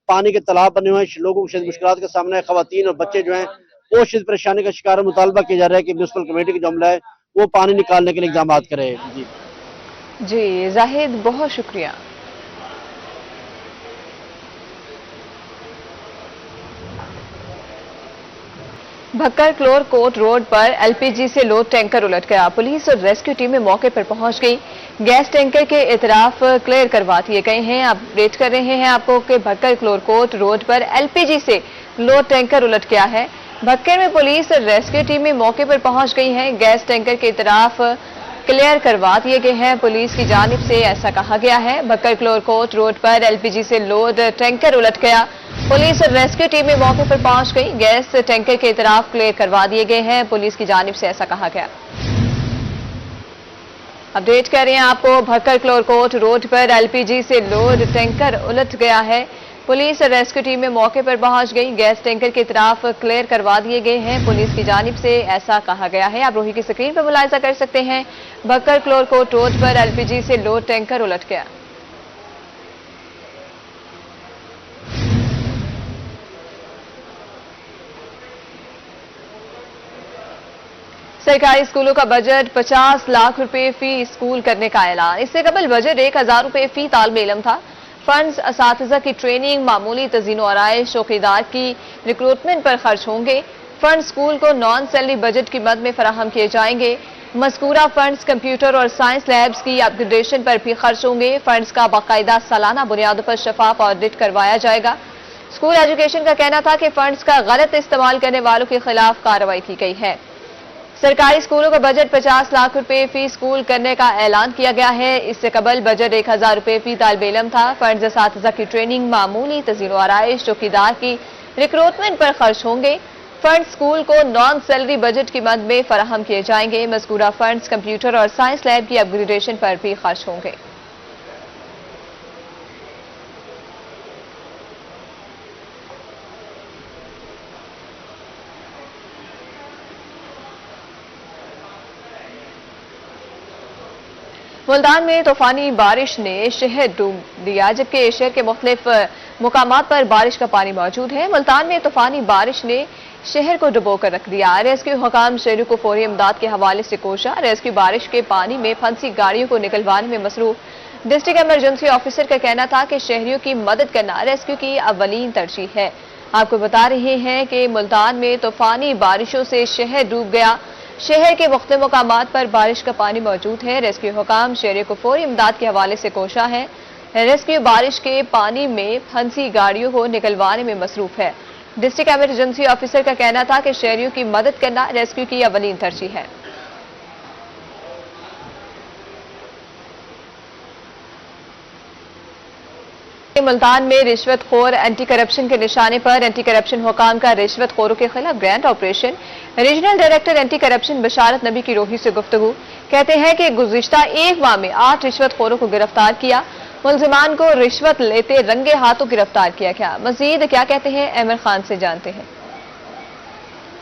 पानी के तालाब बने हुए हैं। लोगों को मुश्किलात का सामना है। खवातीन और बच्चे जो हैं वो शदीद परेशानी का शिकार। मुतालबा किया जा रहा है कि म्युनिसिपल कमेटी का जो अमला है वो पानी निकालने के लिए इक़दाम करे। जी जाहिद, बहुत शुक्रिया। भक्कर क्लोर कोट रोड पर एलपीजी से लोड टैंकर उलट गया। पुलिस और रेस्क्यू टीमें मौके पर पहुंच गई। गैस टैंकर के इतराफ क्लियर करवा दिए गए हैं। अपडेट कर रहे हैं आपको कि भक्कर क्लोर कोट रोड पर एलपीजी से लोड टैंकर उलट गया है। भक्कर में पुलिस और रेस्क्यू टीमें मौके पर पहुंच गई हैं। गैस टैंकर के इतराफ क्लियर करवा दिए गए हैं। पुलिस की जानिब से ऐसा कहा गया है। भक्कर क्लोर कोट रोड पर एलपीजी से लोड टैंकर उलट गया। पुलिस और रेस्क्यू टीमें मौके पर पहुंच गई। गैस टैंकर के इतराफ क्लियर करवा दिए गए हैं। पुलिस की जानिब से ऐसा कहा गया। अपडेट कर रहे हैं आपको, भक्कर क्लोर कोट रोड पर एलपीजी से लोड टैंकर उलट गया है। पुलिस और रेस्क्यू टीमें मौके पर पहुंच गई। गैस टैंकर की तरफ क्लियर करवा दिए गए हैं। पुलिस की जानिब से ऐसा कहा गया है। आप रोही की स्क्रीन पर मुलाहिजा कर सकते हैं। भक्कर क्लोर कोट रोड पर एलपीजी से लोड टैंकर उलट गया। सरकारी स्कूलों का बजट 50 लाख रुपए फी स्कूल करने का ऐलान। इससे कबल बजट 1000 रुपए फी तालिब इल्म था। फंड्स असातिज़ा की ट्रेनिंग, मामूली तज़ीन और आराइश, चौकीदार की रिक्रूटमेंट पर खर्च होंगे। फंड स्कूल को नॉन सैलरी बजट की मद में फराहम किए जाएंगे। मज़कूरा फंड्स कंप्यूटर और साइंस लैब्स की अपग्रेडेशन पर भी खर्च होंगे। फंड्स का बाकायदा सालाना बुनियादों पर शफाफ ऑडिट करवाया जाएगा। स्कूल एजुकेशन का कहना था कि फंड्स का गलत इस्तेमाल करने वालों के खिलाफ कार्रवाई की गई है। सरकारी स्कूलों का बजट 50 लाख रुपए फी स्कूल करने का ऐलान किया गया है। इससे कबल बजट 1000 रुपए फी तालिब इल्म था। फंड्स असातिज़ा की ट्रेनिंग, मामूली तज़ीन और आराइश, चौकीदार की रिक्रूटमेंट पर खर्च होंगे। फंड स्कूल को नॉन सैलरी बजट की मद में फराहम किए जाएंगे। मज़कूरा फंड्स कंप्यूटर और साइंस लैब की अपग्रेडेशन पर भी खर्च होंगे। मुल्तान में तूफानी बारिश ने शहर डूब दिया, जबकि शहर के मुख्तलिफ मुकामात पर बारिश का पानी मौजूद है। मुल्तान में तूफानी बारिश ने शहर को डुबो कर रख दिया। रेस्क्यू हुकाम शहरों को फौरी इमदाद के हवाले से कोशा। रेस्क्यू बारिश के पानी में फंसी गाड़ियों को निकलवाने में मसरूफ। डिस्ट्रिक्ट इमरजेंसी ऑफिसर का कहना था कि शहरियों की मदद करना रेस्क्यू की अव्वलीन तरजीह है। आपको बता रहे हैं कि मुल्तान में तूफानी बारिशों से शहर डूब गया। शहर के मुख्तलिफ मुकामात पर बारिश का पानी मौजूद है। रेस्क्यू हुकाम शहरियों को फौरी इमदाद के हवाले से कोशा है। रेस्क्यू बारिश के पानी में फंसी गाड़ियों को निकलवाने में मसरूफ है। डिस्ट्रिक्ट इमरजेंसी ऑफिसर का कहना था कि शहरियों की मदद करना रेस्क्यू की अवलीन तरजीह है। मुल्तान में रिश्वतखोर एंटी करप्शन के निशाने पर एंटी करप्शन हुकाम का रिश्वतखोरों के खिलाफ grand operation. Regional director anti corruption Basharat Nabi की रोही से गुफ्तगू। कहते हैं कि गुज़िश्ता एक माह में 8 रिश्वतखोरों को गिरफ्तार किया। मुलजिमान को रिश्वत लेते रंगे हाथों गिरफ्तार किया गया। मजीद क्या कहते हैं अहमद खान से जानते हैं।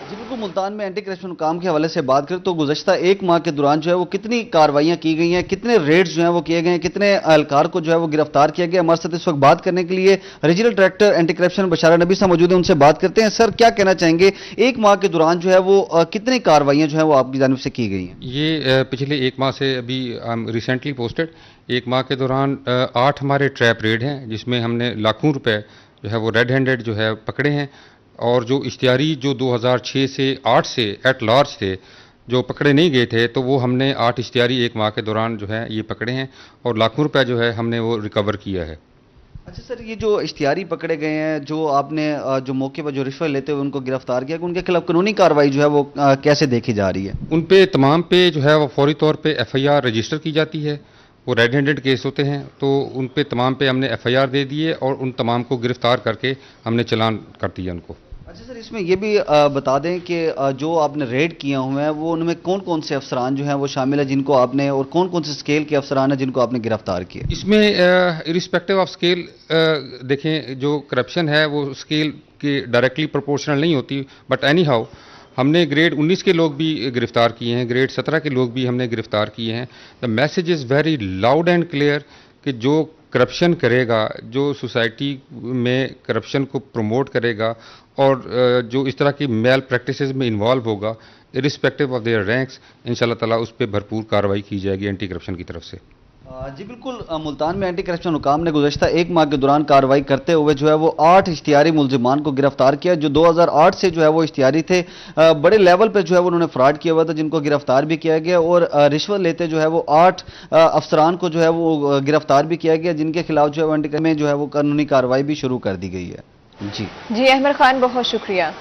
जी बिल्कुल, मुल्तान में एंटी करप्शन काम के हवाले से बात करें तो गुज़श्ता एक माह के दौरान जो है वो कितनी कार्रवाइयां की गई हैं, कितने रेड्स जो हैं वो किए गए हैं, कितने एहलकार को जो है वो गिरफ्तार किया गया। हमारे साथ इस वक्त बात करने के लिए regional director anti corruption Basharat नबी साहब मौजूद हैं, उनसे बात करते हैं। सर, क्या कहना चाहेंगे, एक माह के दौरान जो है वो कितनी कार्रवाइयां जो है वो आपकी जानिब से की गई हैं? ये पिछले एक माह से अभी रिसेंटली पोस्टेड एक माह के दौरान 8 हमारे ट्रैप रेड हैं, जिसमें हमने लाखों रुपए जो है वो रेड हैंडेड जो है पकड़े हैं। और जो इश्तियारी जो 2006 से 8 से एट लार्ज थे, जो पकड़े नहीं गए थे, तो वो हमने 8 इश्तियारी एक माह के दौरान जो है ये पकड़े हैं और लाखों रुपए जो है हमने वो रिकवर किया है। अच्छा सर, ये जो इश्तियारी पकड़े गए हैं, जो आपने जो मौके पर जो रिश्वत लेते हुए उनको गिरफ्तार किया, उनके खिलाफ कानूनी कार्रवाई जो है वो कैसे देखी जा रही है? उन पे तमाम पे जो है वो फौरी तौर पे FIR रजिस्टर की जाती है। वो रेड हैंडेड केस होते हैं, तो उन पे तमाम पे हमने FIR दे दिए और उन तमाम को गिरफ्तार करके हमने चलान कर दिया उनको। अच्छा सर, इसमें ये भी बता दें कि जो आपने रेड किए हुए हैं वो उनमें कौन कौन से अफसरान जो हैं वो शामिल है जिनको आपने, और कौन कौन से स्केल के अफसरान हैं जिनको आपने गिरफ्तार किया? इसमें इरिस्पेक्टिव ऑफ स्केल देखें, जो करप्शन है वो स्केल के डायरेक्टली प्रोपोर्शनल नहीं होती, बट एनी हाउ हमने ग्रेड 19 के लोग भी गिरफ्तार किए हैं, ग्रेड 17 के लोग भी हमने गिरफ्तार किए हैं। The message is very loud and clear कि जो करप्शन करेगा, जो सोसाइटी में करप्शन को प्रमोट करेगा और जो इस तरह की मेल प्रैक्टिसेस में इन्वॉल्व होगा, इरिस्पेक्टिव ऑफ देयर रैंक्स, इंशाल्लाह ताला उस पर भरपूर कार्रवाई की जाएगी एंटी करप्शन की तरफ से। जी बिल्कुल, मुल्तान में एंटी करप्शन हुकाम ने गुज़श्ता एक माह के दौरान कार्रवाई करते हुए जो है वो 8 इश्तियारी मुलजिमान को गिरफ्तार किया, जो 2008 से जो है वो इश्तियारी थे। बड़े लेवल पे जो है वो उन्होंने फ्रॉड किया हुआ था, जिनको गिरफ्तार भी किया गया, और रिश्वत लेते जो है वो 8 अफसरान को जो है वो गिरफ्तार भी किया गया, जिनके खिलाफ जो है एंटी में जो है वो कानूनी कार्रवाई भी शुरू कर दी गई है। जी अहमद खान, बहुत शुक्रिया।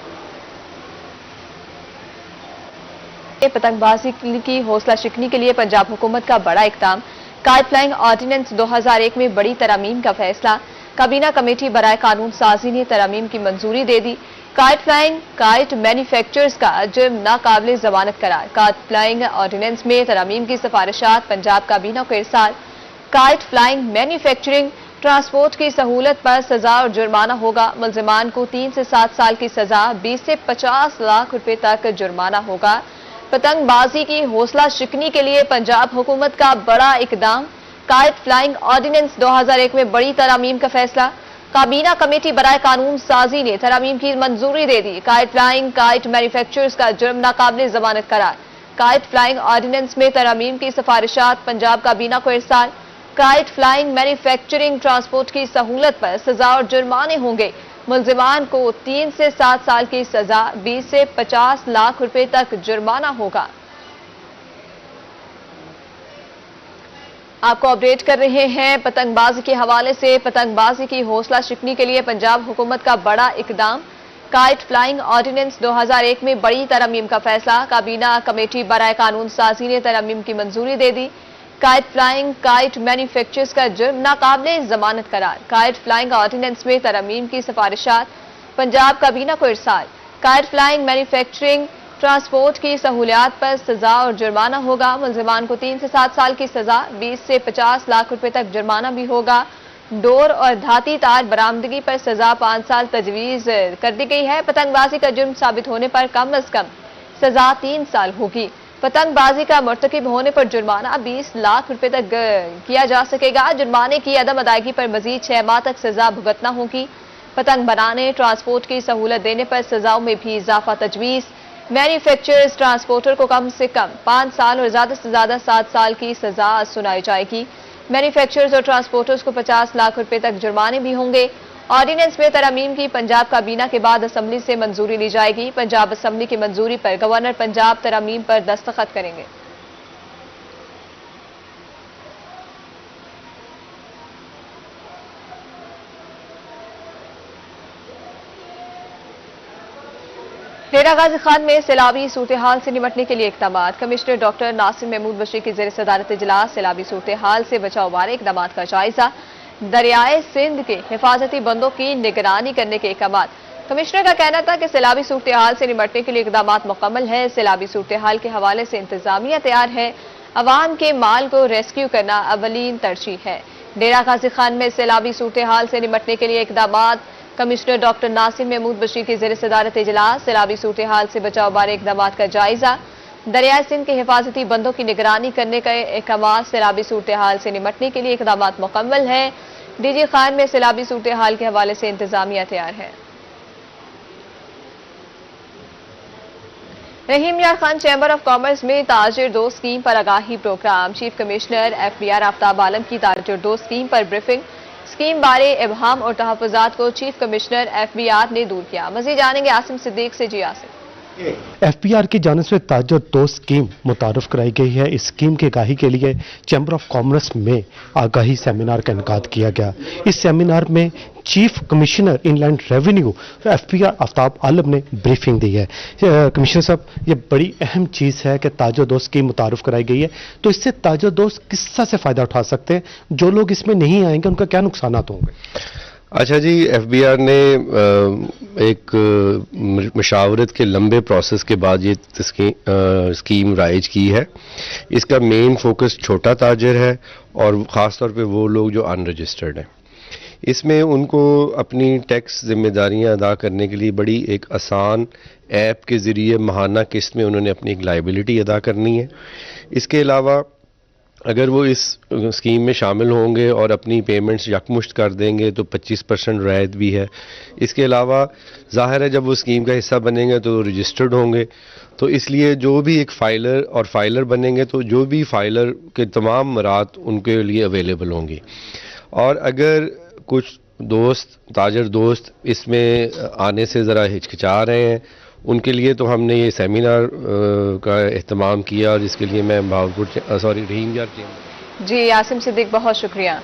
पतंगबाजी की हौसला शिकनी के लिए पंजाब हुकूमत का बड़ा इक़दाम। काइट फ्लाइंग ऑर्डिनेंस 2001 में बड़ी तरमीम का फैसला। काबीना कमेटी बराए कानून साजी ने तरमीम की मंजूरी दे दी। काइट फ्लाइंग काइट मैन्युफैक्चरर्स का जुर्म नाकाबिल जमानत करार। काइट फ्लाइंग ऑर्डिनेंस में तरमीम की सिफारिशात पंजाब काबीना को इरसाल। काइट फ्लाइंग मैन्युफैक्चरिंग ट्रांसपोर्ट की सहूलत पर सजा और जुर्माना होगा। मुलजिमान को 3 से 7 साल की सजा, 20 से 50 लाख रुपए तक जुर्माना होगा। पतंगबाजी की हौसला शिकनी के लिए पंजाब हुकूमत का बड़ा इकदाम। काइट फ्लाइंग ऑर्डिनेंस 2001 में बड़ी तरमीम का फैसला। काबीना कमेटी बराए कानून साजी ने तरमीम की मंजूरी दे दी। काइट फ्लाइंग काइट मैन्युफैक्चरर्स का जुर्म नाकाबिल जमानत करार। काइट फ्लाइंग ऑर्डिनेंस में तरमीम की सिफारिशात पंजाब काबीना को इरसाल। काइट फ्लाइंग मैन्युफैक्चरिंग ट्रांसपोर्ट की सहूलत पर सजा और जुर्माने होंगे। मुलजिमान को 3 से 7 साल की सजा, 20 से 50 लाख रुपए तक जुर्माना होगा। आपको अपडेट कर रहे हैं पतंगबाजी के हवाले से। पतंगबाजी की हौसला शिकनी के लिए पंजाब हुकूमत का बड़ा इकदाम। काइट फ्लाइंग ऑर्डिनेंस 2001 में बड़ी तरमीम का फैसला। काबीना कमेटी बराए कानून साजी ने तरमीम की मंजूरी दे दी। काइट फ्लाइंग काइट मैन्युफैक्चरर्स का जुर्म नाकाबिल जमानत करार। काइट फ्लाइंग ऑर्डिनेंस में तरमीम की सिफारिशात पंजाब काबीना को इरसाल। काइट फ्लाइंग मैन्युफैक्चरिंग ट्रांसपोर्ट की सहूलियात पर सजा और जुर्माना होगा। मुलजिमान को 3 से 7 साल की सजा, 20 से 50 लाख रुपए तक जुर्माना भी होगा। डोर और धाती तार बरामदगी पर सजा 5 साल तजवीज कर दी गई है। पतंगबाजी का जुर्म साबित होने पर कम अज कम सजा 3 साल होगी। पतंगबाजी का मुर्तकिब होने पर जुर्माना 20 लाख रुपए तक किया जा सकेगा। जुर्माने की अदम अदायगी पर मजीद 6 माह तक सजा भुगतना होगी। पतंग बनाने, ट्रांसपोर्ट की सहूलत देने पर सजाओं में भी इजाफा तजवीज। मैन्युफैक्चरर्स ट्रांसपोर्टर को कम से कम 5 साल और ज्यादा से ज्यादा 7 साल की सजा सुनाई जाएगी। मैन्युफैक्चरर्स और ट्रांसपोर्टर्स को 50 लाख रुपए तक जुर्माने भी होंगे। ऑर्डिनेंस में तरमीम की पंजाब काबीना के बाद असम्बली से मंजूरी ली जाएगी। पंजाब असम्बली की मंजूरी पर गवर्नर पंजाब तरमीम पर दस्तखत करेंगे। डेरा गाजी खान में सैलाबी सूरत-ए-हाल से निपटने के लिए इकदाम। कमिश्नर डॉक्टर नासिर महमूद बशीर की ज़ेर सदारत इजलास सैलाबी सूरत-ए-हाल से बचाव वाले इकदाम का जायजा। दरियाए सिंध के हिफाजती बंदों की निगरानी करने के इकदाम। कमिश्नर का कहना था कि सैलाबी सूरत-ए-हाल से निपटने के लिए इकदाम मुकम्मल है। सैलाबी सूरत-ए-हाल के हवाले से इंतजामिया तैयार है। अवाम के माल को रेस्क्यू करना अवलीन तरजीह है। डेरा गाजी खान में सैलाबी सूरत-ए-हाल से निपटने के लिए इकदाम। कमिश्नर डॉक्टर नासिर महमूद बशीर की ज़ेर सदारत इजलास सैलाबी सूरत-ए-हाल से बचाव बारे इकदाम का जायजा। दरियाए सिंध के हिफाजती बंदों की निगरानी करने का इकदाम। सैलाबी सूरत-ए-हाल से निपटने के लिए इकदाम मुकम्मल है। डीजी खान में सैलाबी सूरत-ए-हाल के हवाले से इंतजामिया तैयार है। रहीम यार खान चैम्बर ऑफ कॉमर्स में ताजिर दो स्कीम पर आगाही programme. Chief commissioner FBR Aftab Alam की ताजिर दो स्कीम पर ब्रीफिंग। स्कीम बारे इबहाम और तहफ़्फ़ुज़ात को चीफ कमिश्नर FBR ने दूर किया। मज़ीद जानेंगे आसिम सिद्दीक से। जी आसिम। FBR की जानिब से ताजर दो स्कीम मुतारफ कराई गई है। इस स्कीम की आगाही के लिए चैम्बर ऑफ कॉमर्स में आगाही सेमिनार का इनकाद किया गया। इस सेमिनार में chief commissioner inland revenue FBR Aftab Alam ने ब्रीफिंग दी है। कमिश्नर साहब, ये बड़ी अहम चीज़ है कि ताजर दोस्त स्कीम मुतारफ कराई गई है, तो इससे ताजर दोस्त किस तरह से फ़ायदा उठा सकते हैं? जो लोग इसमें नहीं आएंगे उनका क्या नुकसान होंगे? अच्छा जी, FBR ने एक मशावरत के लंबे प्रोसेस के बाद ये स्कीम राइज की है। इसका मेन फोकस छोटा ताजर है और ख़ास तौर पे वो लोग जो अनरजिस्टर्ड हैं। इसमें उनको अपनी टैक्स जिम्मेदारियां अदा करने के लिए बड़ी एक आसान ऐप के ज़रिए माहाना किस्त में उन्होंने अपनी एक लाइबिलिटी अदा करनी है। इसके अलावा अगर वो इस स्कीम में शामिल होंगे और अपनी पेमेंट्स यकमुश्त कर देंगे तो 25% रियायत भी है। इसके अलावा ज़ाहिर है जब वो स्कीम का हिस्सा बनेंगे तो रजिस्टर्ड होंगे, तो इसलिए जो भी एक फाइलर और फाइलर बनेंगे तो जो भी फाइलर के तमाम मरात उनके लिए अवेलेबल होंगी। और अगर कुछ दोस्त ताजर दोस्त इसमें आने से ज़रा हिचकिचा रहे हैं, उनके लिए तो हमने ये सेमिनार का एहतमाम किया, जिसके लिए मैं रहीम यार जी आसिम सिद्दीक बहुत शुक्रिया।